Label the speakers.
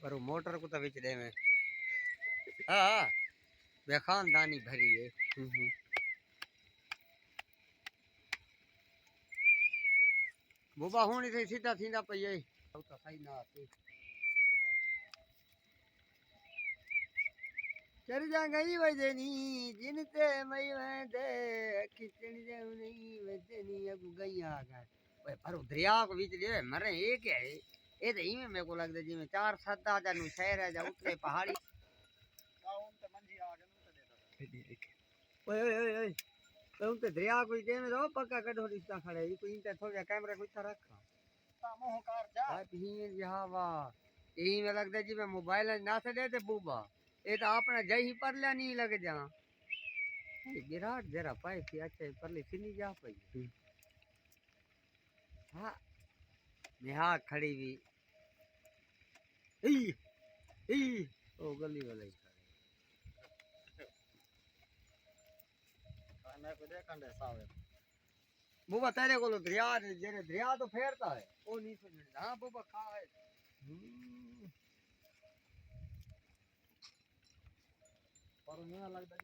Speaker 1: पर वो मोटर को तो बेच दे में हाँ वे खानदानी भरी है बुबा होनी थे सीधा सीधा पई है तो सही ना आती चल जा गई वजनी जिनते मई वेंदे किचन जे नहीं वजनी अब गई आ गए ओए पर दरिया को बीच दे मरे ये क्या है ये तो इमे मेरे को लगदा जिमे चार सदा जा नु शहर है जा उतरे पहाड़ी गाउन ते मंजी आ गए नु ते देता ओए ओए ओए तो उनते दरिया कोई दे में दो पक्का कढो रिश्ता खड़े कोई इंते थोड़ा कैमरा कोई था रखा ता मोह कार जा ही यहां वा यही में लगदा जिमे मोबाइल ना से दे ते बूबा ये तो अपना जही पर ले नहीं लग जा विराट जरा पाए थी अच्छा परले सिनी जा पई हां नेहा खड़ी भी ई ई ओ गली वाले खाना को दे कंडे सावे बुबा तेरे को दरिया जेरे दरिया तो फेरता है ओ नहीं समझदा हां बुबा खा है पर नहीं लगता